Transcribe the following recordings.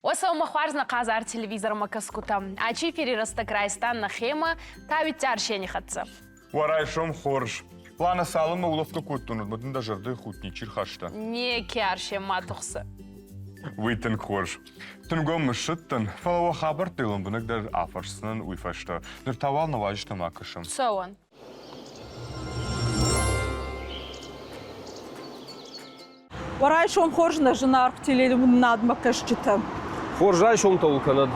Осаума хварзна қазар телевизорыма каскутам. Ачи ферирасты крайстан на хема, тавит тяршени хатса. Варайшом хорж. Плана салыма уловка коттунут, бұдын да жырды хутни чирхашта. Не кярше матухсы. Вейтен хорж. Түнгом мышыттын, фалава хабар тылым бұнығдар афарсынан уйфашта. Дыр тавал наважышта макышым. Соуан. Варайшом хоржна жынарқ телелімін надмакашчыты. Хоржайшом толканад.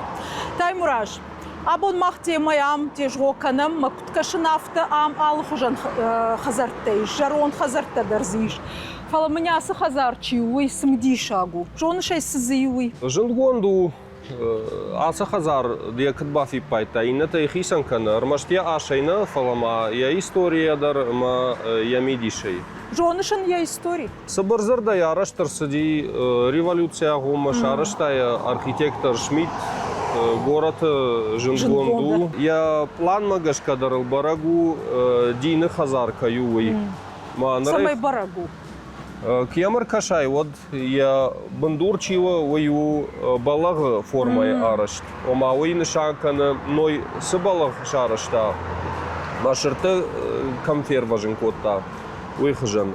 Таймураж. Абон махте маям тежгоканам макуткашынафты ам алхужан хазартай, жарон хазарта дарзиш. Фаламынясы хазарчиуй сымдишагу. Жонышай сызыюй. Жындгонду аса хазар декат бафи пайта. Инната и хисанкана. Рмаштия ашайна фалама я историядар ма я мидишай. Жонышын я историй. Сабарзарда я араштар сади революция гума шараштая архитектор Шмидт. Город Жындгонду. Я план магашкадар барагу дины хазар каюй. Самой барагу. Кьямар кашай, вот я бандурчива вою балаг формой арашт. Ома ойны шакана ной сыбалаг шарашта. Машырты камфер важен котта. Уйхыжан.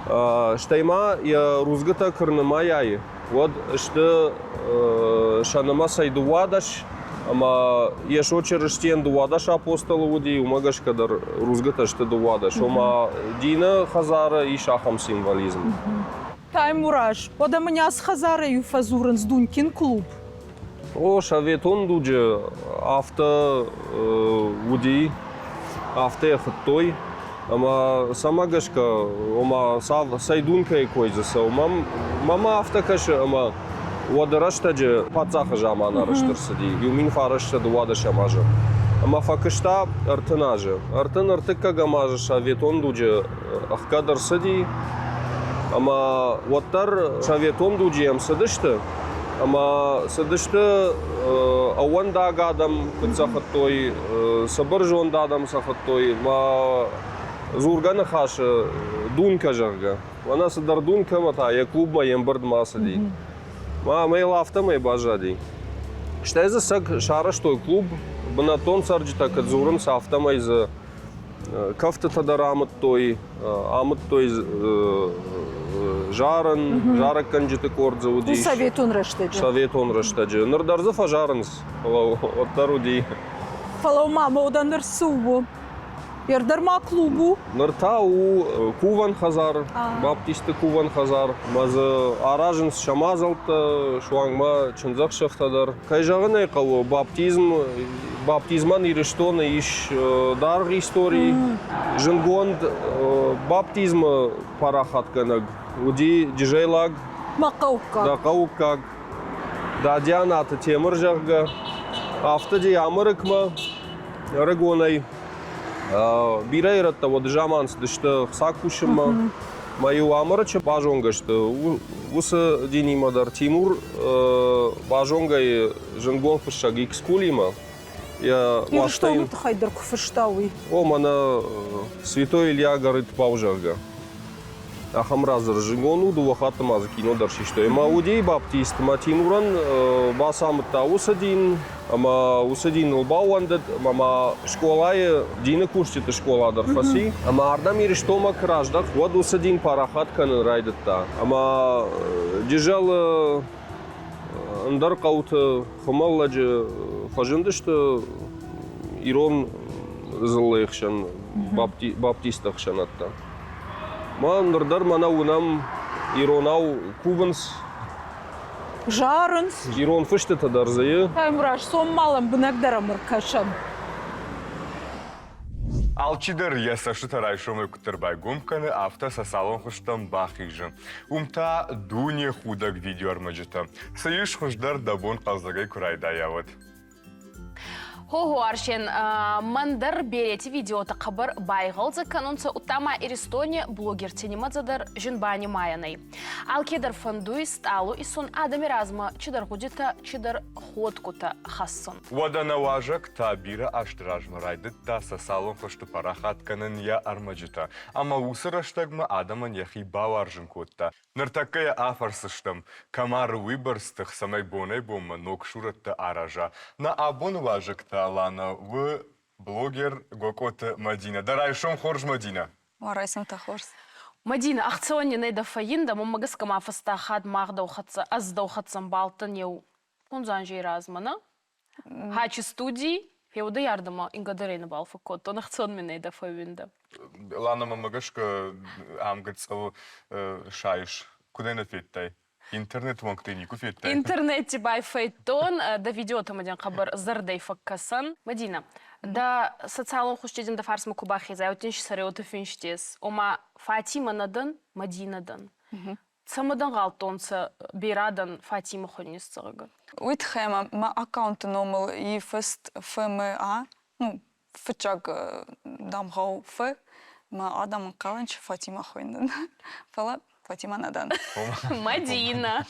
Штайма я рузгата кырныма яй. Вот что шанама сайду вадаш, ама еш очерештен дуадаш апостола води, умагаш кадар рузгата что дуадаш, ома дина хазара и шахам символизм. Таймураж, ода меня с хазара и фазурен с Дунькин клуб. О, шаветон дудже авто води, авто хаттой. Ама сама гашка, ома сайдунка и койзаса, мама автокаша, ама уадараштаджи пацаха жама нараштар сади, юмин фарашта дуадаша мажа. Ама факашта артынажа, артын артыкка гамажа шаветон дуджи ахкадар сади, ама уаттар шаветон дуджи ям садышты, ама садышты ауан дагадам кыцахаттой, сабаржон дадам сахаттой, ма Зургана хаша дунка жарга. Вона садар дунка мата, я клуб маем бард масади. Ма мей лафта мей бажади. Штай за сак шара штой клуб, банатон сарджита кадзуран сафта мей за кафта тадар амат той жаран, жарак канджиты кордза уди. Ну советон раштаджи. Советон раштаджи. Нардарза фажаранс, оттаруди. Фалау мама одан рсубу. Ярдарма клубу. Нартау куван хазар, баптисты куван хазар. Мазы аражынс шамазалты, шуангма чынзак шахтадар. Кайжағын айқауы баптизман ирештоны иш дарг истории. Жынгонд баптизмы парахатканаг. Уди дижайлаг. Макаукка. Да кауккаг. Да дианата темір жағға. Автоди амырыкма. Рыгонай. Бирайратта вот жаманс дышты хсакушыма. Мою амырычы бажонгашты. Усы динимадар Тимур бажонгай жынгон фышаг икскулима. Я Ирштону хайдар куфыштауи. О, мана Святой Илья горит паужарга. Ахамразыр жынгону дуахаты мазы кино даршишты. Ма удей баптист, ма Тимуран басамытта усадин. Ама усадин улбауандет, ама школае дины курститы школадар фаси. Ама ардам ириштома краждах, вот усадин парахат канын райдетта. Ама дежал андар кауты хымалладжы фажындышты ирон зыллайықшан баптистахшан атта. Ма нырдар мана унам иронау кубанс. Жарынс. Ирон фышты тадарзайы. Таймураж, сом малым бынагдарамыр кашан. Алчидыр ясашы тарайшомы күтірбай гумканы авто сасалон хуштан бахижын. Умта дуне худак видео армаджыта. Сайыш хуждар дабон қалзагай курайда явыд. Хого Аршин, мандыр берети видеоты қабыр байғылзы канунца уттама Эристония блогер тенемадзадар жинбани майаной. Ал кедір фандуй сталу и сон адамиразма чидар гудита чидар ходкута хассон. Вадана важак та бира аштражма райдыт та сасалон хошты парахат канын я армаджита. Ама усыраштагма адаман яхи баваржын котта. Ныртакая афарсыштым. Камар выборстых самай бонай бомма ног шуратта аража. На абон важак та Лана, вы блогер Гокота Мадина. Дарай шом хорж Мадина. Варайсым тахорс. Мадина, ахционе нейда фаинда, мамагаскама фаста хад махда ухатса, азда ухатсам балтан еу. Кунзан жейразмана. Хачи студии, еуда ярдама ингадарейна балфа кот. Он ахцион нейда фаинда. Лана мамагашка амгацал шайш. Куда на феттай? Интернет вонкты нику феттай. Интернете бай фейтон, да видеота мадин хабар зардей факкасан. Мадина, да социалон хуштедин да фарсма кубахи заютинш сареота финштес. Ома Фатима надан, Мадина дан. Самадан галтонца бирадан Фатима ходнис царга. Уитхема, ма аккаунт номер и фест ФМА, ну, фчаг дамгау ф, ма адам каланч Фатима хойндан. Фала Фатима надан. Мадина.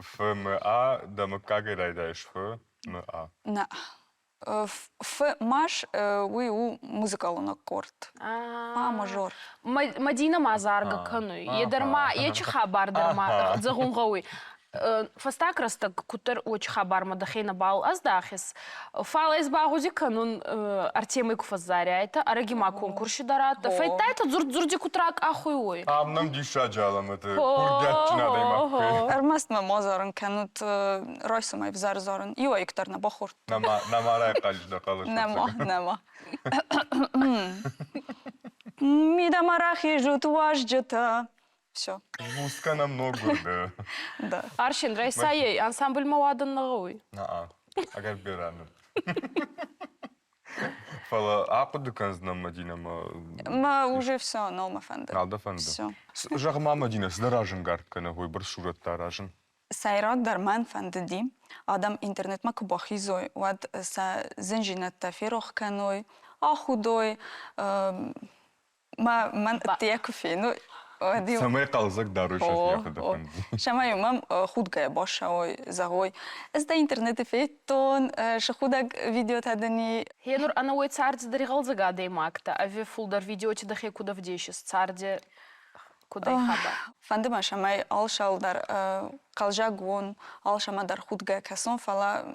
ФМА, да мы как райдаешь ФМА. На. Ф маш уи у музыкалон аккорд. Фа мажор. Мадина мазарга кану. Едерма, ечи хабар дерма, загунгауи. Фастак растак кутер оч хабар мадахейна бал аздахис. Фала из багузи канун Артемий Куфазаряйта, арагима конкурси дарата. Фейтайта зурди кутрак ахуй. Нам диша джалам это курдятчина даймак. Армаст ма мазаран канут ройсамай взар зоран. Ио иктар на бахурт. Намарай калжда калыш. Нема. Мида марахи жут важджата. Все. Вузка намного, да. Да. Аршин, райсаей, ансамбль мауадан нагауи. Агар бираны. Фала, апады канзнам Мадина Ма уже все, нолма фанды. Алда фанды. Все. Жағма Мадина, сдаражын гарткана гой, бір шуратта аражын. Сайрак дарман фанды ди. Адам интернет ма кубахизой. Вад са зинжинатта ферох каной. Ахудой. Ман текуфи. Ну, Самай қалзак даруй яхыда фанды. Шамай мам худгая боша ой загой. Эзда интернеты фейтон, шахудак видео тадани. Хенур ана ой царди даригал загадей макта, а ви фулдар видеоти дахе куда вдешис царди куда и хаба. Фандыма шамай алшал дар қалжагон, алшама дар худгая касон фала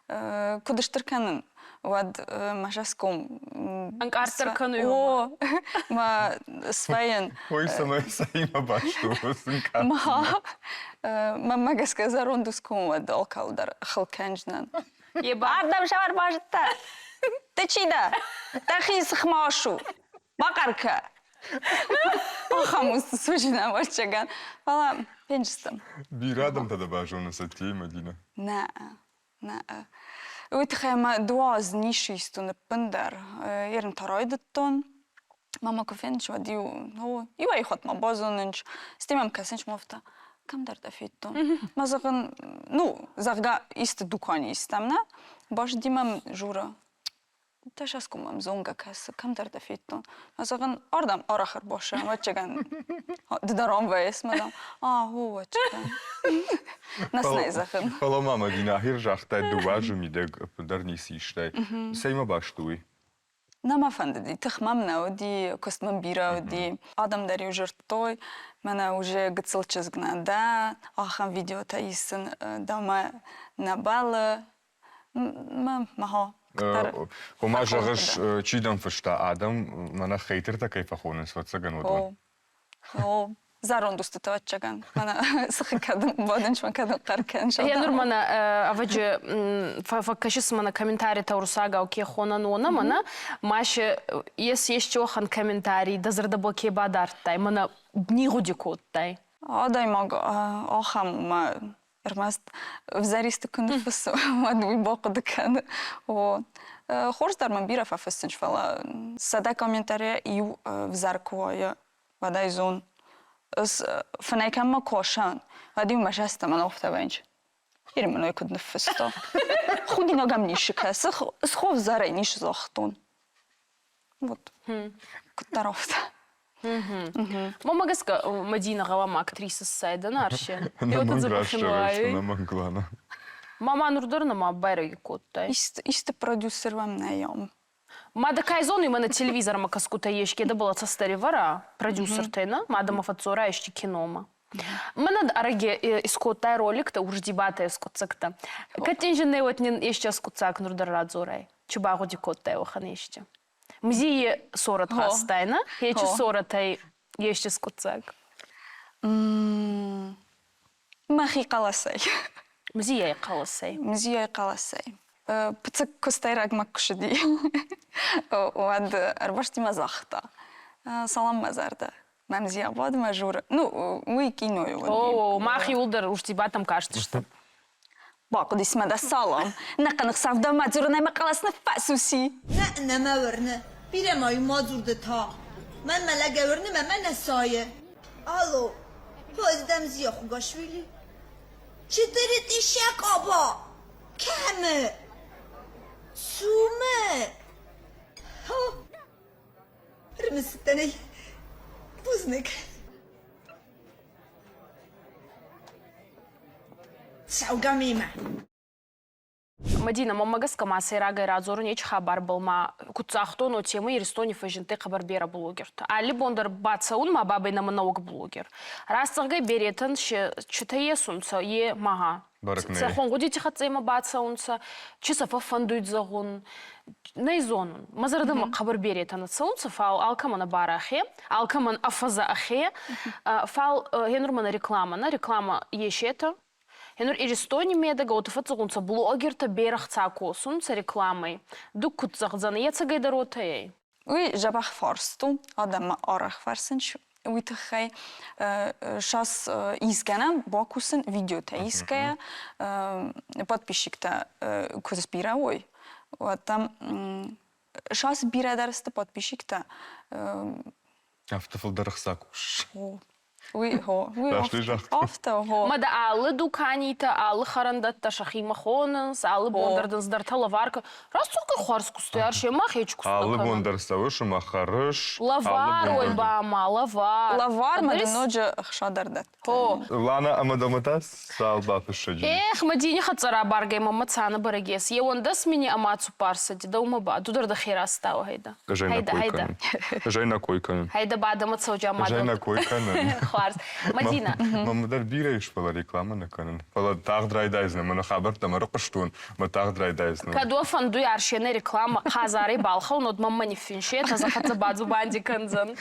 кудыштырканын. Вад машаском. Анкартер кануй. О, ма свайен. Ой, самай саима башту. Ма магаска зарондуском вад алкал дар халканжнан. Еба. Ардам шавар бажта. Ты чида? Тахи схмашу. Макарка. Ахамус сужина вачаган. Вала пенчстам. Бирадам тада бажуна сати Мадина. На. Уитхема дуаз нишистун пендер. Ерн тарайдыттон. Мама кофенч вадиу. Ива ихот ма базонынч. Стимам касенч мофта. Кам дар дафиттон. Мазагын, ну, зарга ист дукани истамна. Баш димам жура. Ташаскумам зонга каса. Кам дар дафиттон. Мазагын ардам арахар боша. Вачаган. Дидаром вайс мадам. Вачаган. Наснай захын. Фала мама Мадина, хир жахтай дуажу мидег дарни сиштай. Сайма баштуй. Нама фандыди. Тахмам науди, костмам бирауди. Адам дари ужыртой. Мана уже гыцылчызгна да. Ахам видео таисын дама набалы. Маха. Ома жағыш чидам фышта Адам, мана хейтер такай фахонын сватсаган одван. Зарондусты тавачаган. Мана сахикадым бодынч макадым каркен шалдам. Я нормана аваджи факкашис мана комментарий таурусага оке хонан она мана маше есть охан комментарий дазырда боке бадартай мана нигуди коттай. Адай маг ахам ма Эрмаст взаристы күнді фысу, мадуй боқыды кәні. Хорстар ман бира фафысынч фала. Сада комментария ию взар куая, вадай зон. Фанайкам ма кошан, вадиу машаста ман офта бенч. يرمي انه يكون نفسته خودي نقام نيشك سخوف زاري نيش زختون вот كنت عرفت Мама геска Мадина Галама актриса сайда нарше. Наманглана. Мама Нурдорна ма байраги коттай. İşte prodüser вам наем. Мада кайзон именно телевизор ма каскута ешке да была цастари вара продюсер тайна мада мафацора ешки кинома. Мана араге искотай ролик та урждибата искоцакта. Катинжене отнин ешке скуцак Нурдарадзорай. Чубагу дикоттай охан ешке. Мзие сорат хастайна, ече соратай ешке скуцак. Махи қаласай. Мзие қаласай. Мзие қаласай. Пыцык көстайрак маккушыди. Оад арбашти мазахта. Салам мазарда. Мамзия бад мажура. Ну, мы киною. О, махи улдар урждибатам кажется, что. باقو دي اسمه ده الصالم نقنق صاف ده مجرونه ما قلصنا فاسوسي نه ما ورنه بیره مای ما زورده تا من ملگه ورنه من نسایه الو پایدم زیا خوگاشویلی چطوری دیشک آبا کمه سومه ها رمستنی بوزنک سعوگامیمه Мадина, мама гаска ма сайрага ирадзору неч хабар был ма куцахто но темы иристони фажинте хабар бера блогер. Али бондар бацаун ма бабай на много блогер. Растыргай беретен читае сунца е мага. Цахон гудите хацема бацаунца, чисафа фандуйт загун. Найзон. Мазардама хабар беретен сунца фал алкамана барахе, алкаман афаза ахе, фал генурмана реклама ешета. Енур иристони медага отфацгунца блогерта берахца косунца рекламой. Дук кутзагзана яцагайдаротay. Уи жабах фарсту адам арах фарсенч уи тхай шас изганам бакусын видеота иская подписчикта кузбира ой. Вот там шас бирадарста подписчикта Автофилдерахсакуш. Уи афта хо. Мада алы дуканита, алы харандатта шахима хонанс, алы бондардан сдартала варка. Расцукай хуарску стоярше, махечку стакана. Алы бондарсавыш, махарыш. Лавар ойбама, лавар. Лавар мадиноджа хшадардат. Хо. Лана амадаматас салбапы шаджи. Эх, мадине хацара баргай мамацана барагес. Еондас мини амацу парсади, да умаба. Дудар да хера става, хайда. Хайда. Жайна койкан. Хайда бада мацауджа амада. Жайна койкан. Мадина. Мамадар бирейш пала реклама наканан. Пала тағдрайдайзна, мана хабар тамара қыштун, ма тағдрайдайзна. Кадуа фандуй аршене реклама хазари балха, нод мамма не финше, та захаца бадзу банди канзан.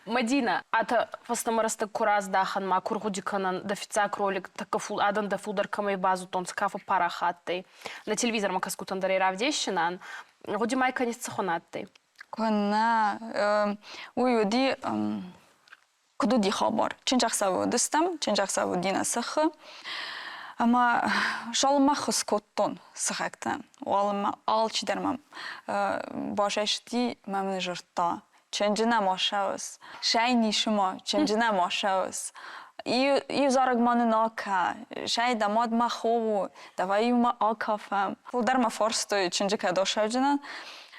Мадина, ата фастамараста кураз дахан, ма кургуди канан, дафицак ролик, такафул адан дафулдар камай базу тон скафа парахаттай. На телевизор ма каскутан дарей равдещинан, гуди майка не цахонаттай. Кона, уйуди... Кудуди хабар. Чинжахсаву дыстам, чинжахсаву дина сахы. Ама шалма хыскоттон сахактан. Уалма алчидермам. Башашти мамны жырта. Чинжина машаус. Шайни шума, чинжина машаус. И зарагманы нака. Шай дамад махову. Давай юма акафам. Фулдарма форстой чинжика дошаджина.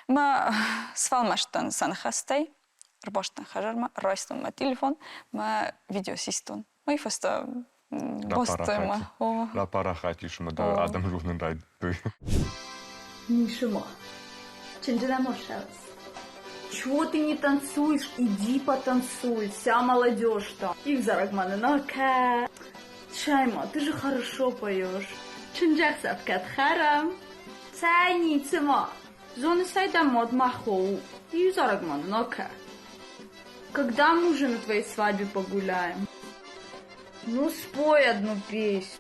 Ма свалмаштан санхастай. Рбаштан хажарма, райстон ма телефон, ма видеосистон. Ма и фаста бостойма. Ла парахатиш ма да адам жухнен райд. Нишима, чинджина мошаус. Чего ты не танцуешь? Иди потанцуй, вся молодежь там. Их зарагманы нака. Шайма, ты же хорошо поешь. Чинджахсав катхарам. Цайницима. Зоны сайда мод махоу. Их зарагманы нака. Когда мы уже на твоей свадьбе погуляем? Ну, спой одну песню.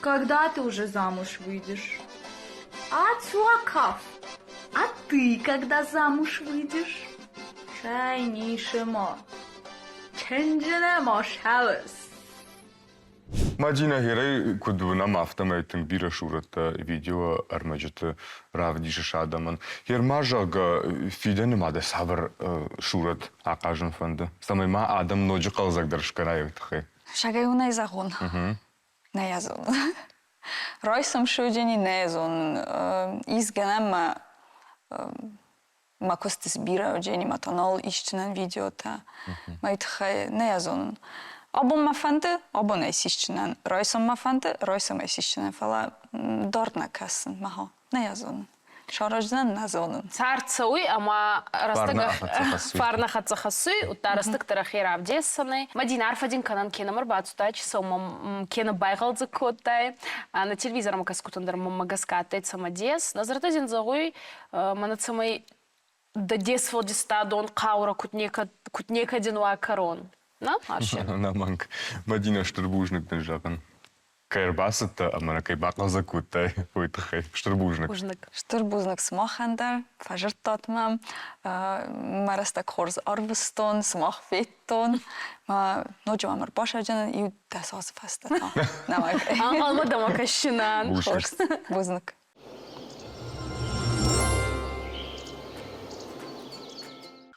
Когда ты уже замуж выйдешь? Ацуакав. А ты когда замуж выйдешь? Шайнишимо. Ченджина мошхавас. Мадина херай кудуна мафтамайтын бира шурата видео армаджата равдиша шадаман. Хер мажага фиден мада сабр шурат акажын фанды. Самай ма адам ноджи қалзагдырш карайыктхай. Шагай унай загон. На язон. Ройсом шуджени незон. Изгенема ма кости збира оджени ма тонал ищенен видеота. Ма итхай незон. Або ма фанте, або не ищенен. Ройсом ма фанте, ройсом ищенен. Фала дорна кассен маха. Незон. Шарожден незонен. Царцауи, ама фарна хацахасуй, утарастык тарахир авдессаны. Мадина арфадин канан кена марбацутай, часом кена байгалзы коттай. На телевизором каскутандар магаскатай самадес. Назартазин загуй, манацамай дадес владистадон каура кутнека динуа корон. На, арши? На манк. Мадина штырбужник дынжаган. Кайрбасыта, амана кайбакла закуттай. Уйтахай, штырбужник. Штырбузнак смахандер, фажыртатмам. Марастак хорз арвыстон, смах феттон. Ноджу амар башаджан, и дасас фастата. Алмадама кашинан. Хорз, бузнак.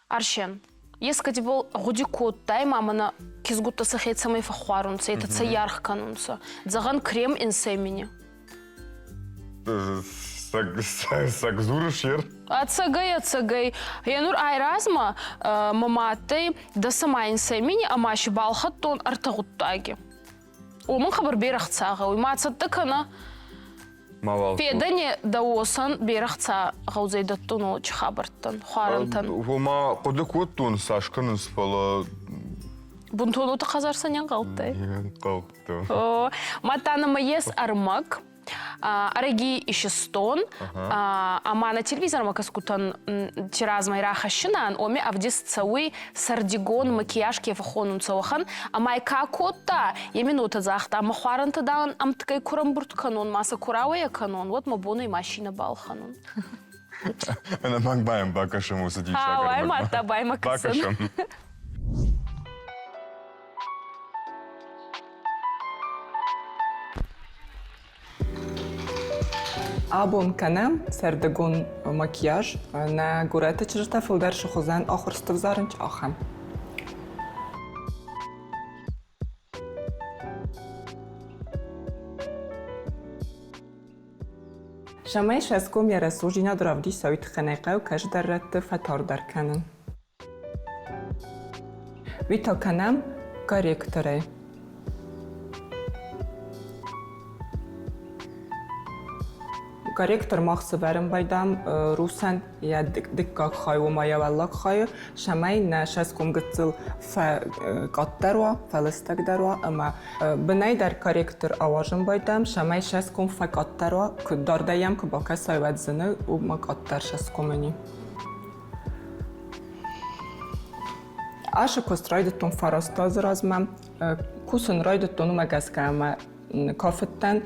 Аршен, ескади бол гудикоттай мамана кизгутта сахетсамай фахуарунца, это цаярх канунца. Дзаган крем инсемини. Сагзурышер. Ацагай. Янур айразма маматай да сама инсемини, амаши балхаттон артагуттаги. Омын хабар берахцага, уймацаттакана. Педане даосан берахца гаузайдаттон олч хабарттан, хуарантан. Хома кодекоттун сашканын спала. Бунтонуты казарсан ян галтай. Қалқты. Матаныма ес армак. Араги ищестон, ама на телевизор макаскутан тиразмай рахашинан, оме авдис цауи сардигон макияж кефахонун цаухан, ама ика котта, еминута захта, ама хуаранта дан амткай курамбурт канон, маса куравая канон, вот мабуна и машина балханун. Она макбаем бакашем усадить шагар. Вай мата бай макасан. Абон канам сардагон макияж на горета чрта филдер шохозан ахырстыв зарынч ахам. Шамай шаском я расужина дравди савит ханайқав каш дарратты фатар дар канан. Вита канам корректорай. Корректор махсы варим байдам русан я дикка хаю мая валлак хаю шамай на шаском гыцыл фа каттарва фалыстак дарва ама бинай дар корректор аважым байдам шамай шаском фа каттарва дардаям ки бака сайвадзыны ума каттар шаскомани аша кост райдаттон фарастаз размам кусын райдаттон умагаскама کافتن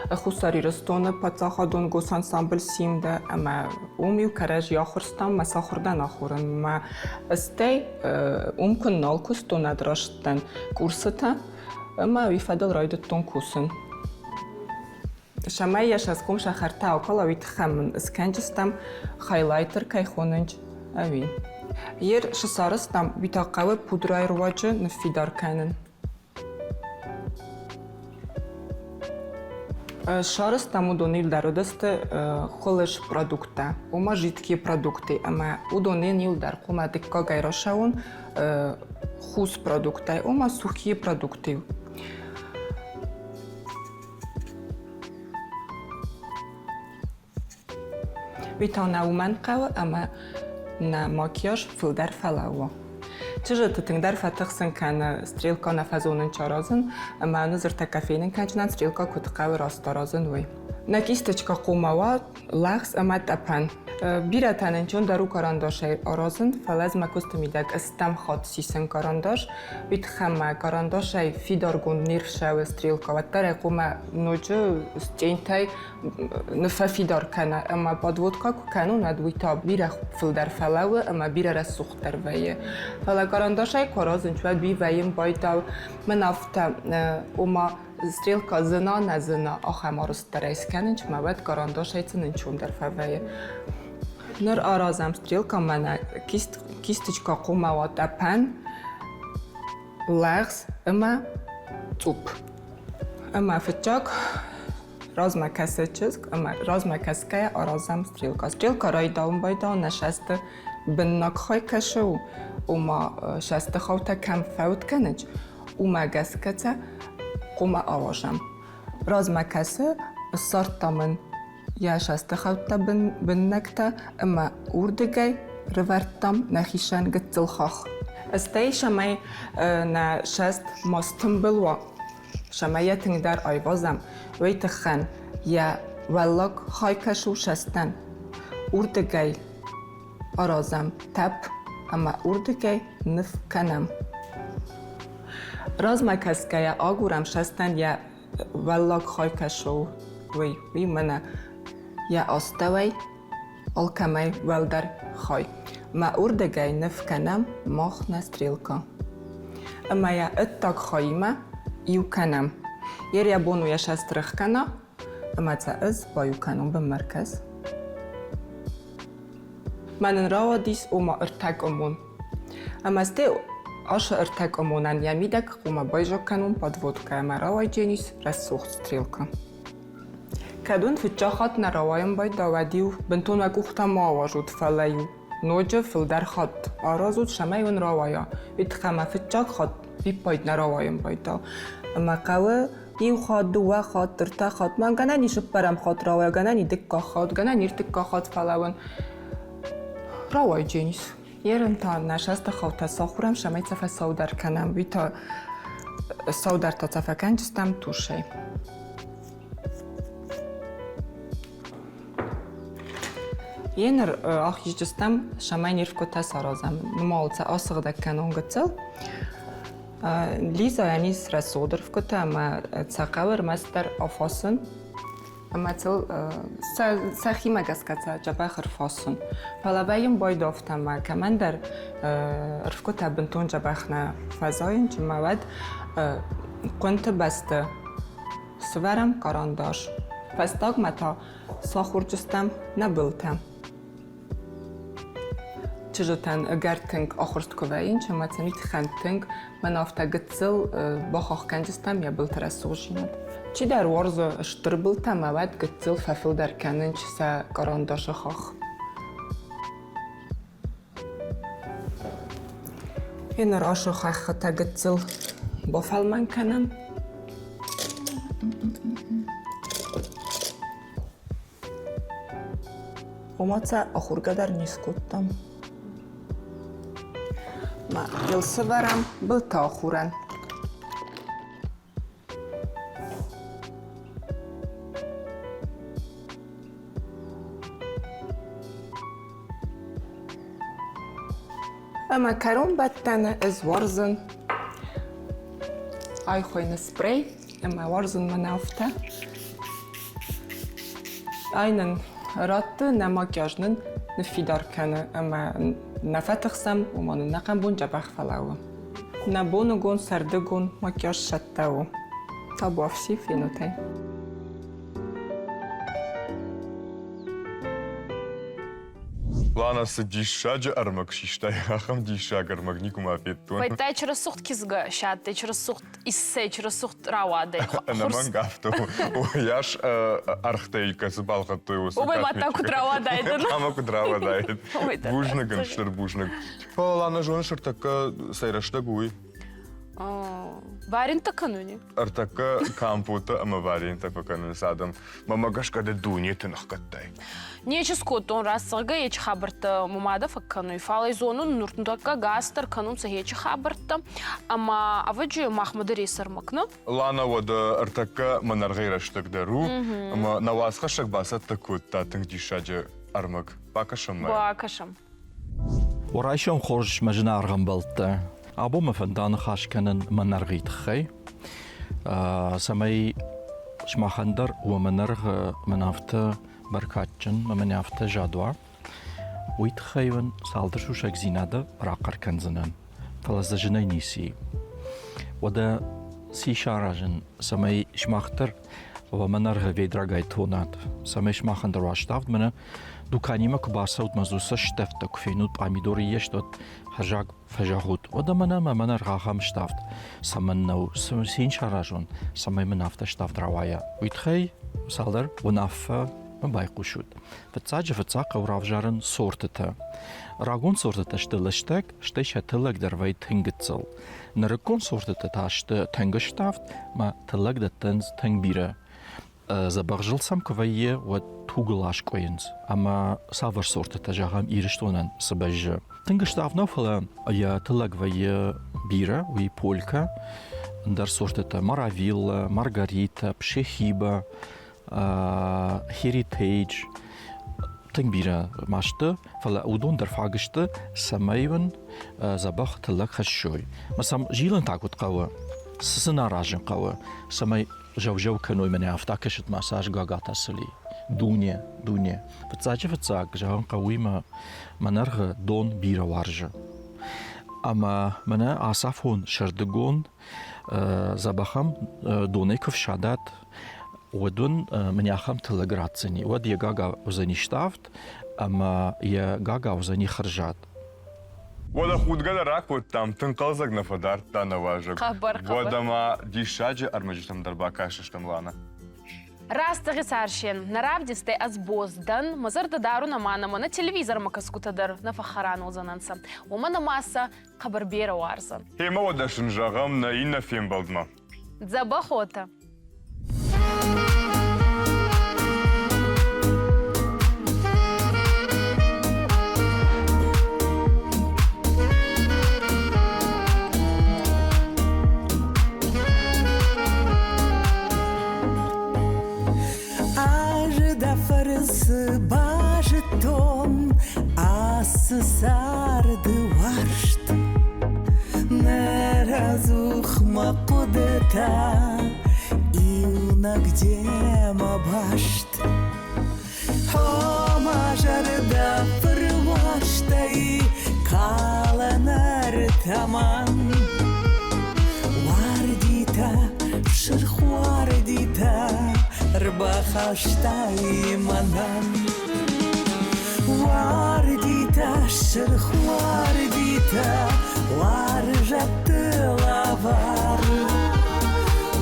خساری رستون پاتاخادون گوس انسامبل سیمده اما اومیو کرج یا خورستم مسا خوردن آخورن ما استی کن نال کستو ندراشتن کورستا اما ویفادل رایدتون کوسن شمایش از کم شخرتا اوکالا ویت خمن اسکنجستم خایلایتر کای خوننج اوی یر شسارستم ویتاقاوه پودرای رواجه نفیدار کنن Шарыс там удонил дародасты холеш продукта, ома жидкие продукты, ама удонил дар кома дикка гайрошаун хус продукты, ома сухие продукты. Витана уман кава, ама на макияж филдар фалаво. Чижа тытыңдар фатықсын кәні стрелка на фазонын чаразын, ама нызырта кафейнын кәнчінан стрелка күтіқавы раstarazın вой. На кисточка қомава лахс ама тапан. Бира танынчон дару карандашай аразын, фалаз макустумидак истам хат сисен карандаш, бит хама карандашай фидаргун ниршавы стрелка, ваттарай қома ночу стейнтай нфа фидар кәні, ама подводка кәну надвита бира филдар фалавы, ама бира рассухтар вайы. Фала карандашай каразын чуад би вайым байтав, манафта ома стрелка зына на зына ахам арыстарай скәнінч, ма бәд карандашай цынынчун дар фавайы. Ныр аразам стрелка мана кисточка қомава тапан, лағс, ыма цуп. Ыма фычак розмакасичиск, ама розмакаская аразам стрелка. Стрелка райдаун байдаун нашасты биннак хай кашу, ума шасты хаута кам фаут каныч, ума гаската, قوم آواشم. راز مکسه سارتا من یا شسته خوتا بن نکتا اما اوردگی روارتام نخیشان گتل خاخ. استی شمای نا شست ماستم بلوا. شمای تنگدار آیوازم ویت خان یا ولاک خای کشو شستن. اوردگی آرازم تب اما اوردگی نف کنم. راز مکسکه آگورم شستن یا ولاک خای کشو وی منه یا آستوی الکمی ولدر خای ما اوردگی نف کنم ماخ نستریلکا اما یا اتاک خایمه یو کنم یا بونو یا شسترخ کنه اما تا از با یو کنم به مرکز من راو دیس اوما ارتاک امون اما استی Аша артак омонан ямидак ума байжа канун подводка маравай дженис рассухт стрелка. Кадун фичахат на раваем бай давадиу бентон вакухта маважут фалаю. Ноджа филдар хат аразут шамайун равая. Витхама фичак хат випайд на раваем байда. Макава иу хат дуа хат тырта хат ман гана нишып барам хат равая гана нидикка хат гана ниртикка хат фалауын равай дженис. Ерен та нашаста хавта сахурам шамай цафа саудар канам вита саудар та цафа канчистам тушей. Енер ахижистам шамай нирфко та саразам. Нумалца асыгда канон гцел. Лиза янис расодер вкота ама цакавер мастер афасын. اما تل سخی مگسکت جبه خرفاسون. حالا بایم باید افتم کمان در رفقت بنتون جبه خنا فضاین چه مواد قنت بسته سوارم کارانداش. پس تاگ متا ساخور جستم نبلتم. چجتن اگر تنگ آخرست کوین چه متنیت خند تنگ من افتا گتزل با خاک کنجستم یا بلتر سوژیند. چی در ورز اشتربلتم مواد گتزل ففل در کننج سا کارانداش خاخ. این راش خاخ تا گتزل با فلمان کنم. اومدت آخورگدر نیست کتم. ما جلسه برم بل تا آخورن. اما کرون بدتنه از ورزن آی خوین سپری اما ورزن منافته اینن رات نماکیاجنن نفیدار کنه اما نفتخسم و من نقم بون جبخ فلاو نبونو گون سردگون ماکیاج شتاو تا بافسی فینوتی Лана садишаджа армак шиштай ахам дишаг армак никума петтун. Вай тай через сухт кизга шат, тай через сухт иссе, через сухт равады. Наман гафту. Яш архтейка сбалхату его. Убай матаку травадайды. Амаку травадайды. Бужнаган штыр бужнаг. Лана жон штыртака сайрашта гуй. Варин такануни. Артака кампута ама варин так поканун садам. Мамагаш каде дуни тынахкаттай. Нечис котон рассыга еч хабарта мумада факкану фалай зону нуртундака гастер канун сахечи хабарта ама аваджи махмуды рейсар макна. Лана вода артака манаргайраштак дару ама навасха шакбасат такут татынг дишаджа армак бакашам. Бакашам. ورایشان خورش مجنا ارغم بلته. ابو مفندان خاش کنن منرغیت خی. سمی شماخندر و منرغ منافته برکاتچن منافته جادوار. ویت خیون سالدرشو شک زیناده راقر کنزنن. فلز جنای نیسی. وده سی شارجن سمی شماختر ومنرغ ویدرگای تونات سمیش ماخن درواشتافت منه دوکانیما کباسود مزوسه شتفت کفینود پامیدوریش داد هجاگ فجاهود و دمنه منرغ هم شتافت سمنو سین شراجون سمی منافت شتافت روایا ویتخی سالدر ونافه مبایقو شد فتساج فتساق و رافجارن سورتته راگون سورتته شتلشتک شتی شتلگ در وی تنگتزل نرکون سورتته تاشت تنگشتافت ما تلگ دتنز تنگ بیره забагжилсам квайе ва туглаш коинс ама савар сорта тажагам ириштонан сабажа тингштавна фала я тлагвае бира уи полька дар сорта маравилла маргарита пшехиба heritage тингбира машта фала удон дар фагышты самайван забах тлаг хашой масам жилан такут кава сына ражен кава самай جوجو كانوا من افتاكشت مساج غاغاتا سلي دونيا فتاك جاهم قوي ما منرغ دون بيرا وارجا اما منا اسافون شردغون زبخم دوني كفشادات ودون من يخم تلغراتسني ودي غاغا وزني شتافت اما يا غاغا وزني خرجات ولا خود قال راكوت تام تنقلزق نفدار تانا واجب خبر ودا ما دي شاجة أرمجتم دربا كاششتم لانا Растығы саршен, наравдесте аз боздан, мазырды дару наманама на телевизор макаскутадар на фахаран озананса. Умана маса қабарбера варза. Хема одашын жағам на инна фем балдма. Дзабахота. Бажетон асысарды варшт наразух мақудета иуна гдема башт хома жарда фырваштай каланар таман вардита шырхвардита рбахаштай манан Вардита, шерхвардита, варжатты лавар.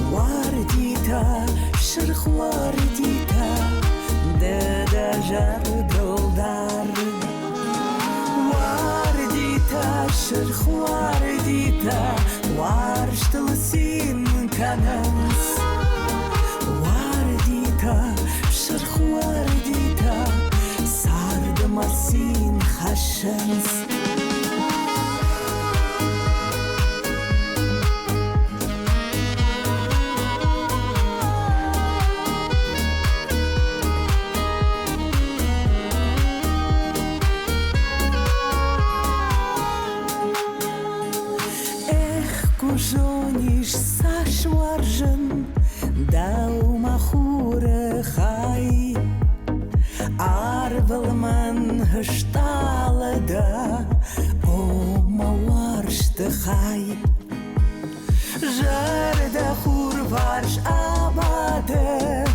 Вардита, шерхвардита, дедажар долдар. Вардита, шерхвардита, варштылсин кананс. Вардита, шерхвардита, Марсин хашенс Эх, кужониш сашваржен даумахуре хай Арвелман шталада, о маваршты хай. Жарда хурварш абаде,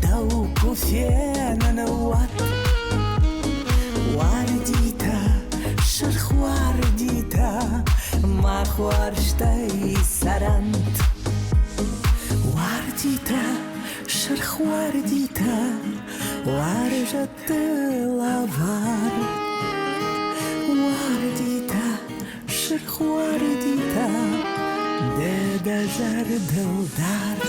дау куфенан ват. Вардита, шерхвардита, махварштай сарант. Вардита, шерхвардита, Варжатты лавар, вардита, шерхвардита, дедажар дылдар.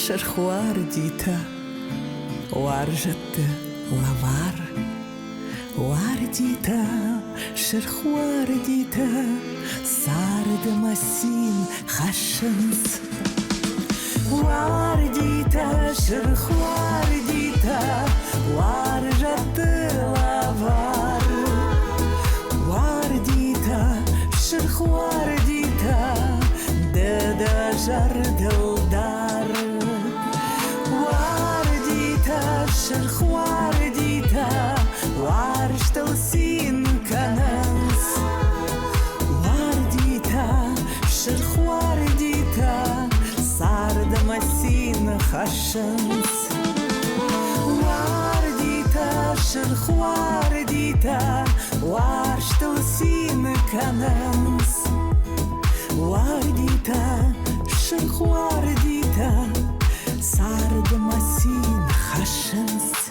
Шерхвардита, варжатты лавар. ورديتا شرخ ورديتا سارد مسين خشنس ورديتا شرخ ورديتا وارجت لافار ورديتا شرخ ورديتا ددا جرد الدار ورديتا شرخ ورديتا وارش توسين كنس ورديتا شرخ ورديتا سارد مسين خشنس ورديتا شرخ ورديتا وارش توسين كنس ورديتا شرخ ورديتا سارد مسين خشنس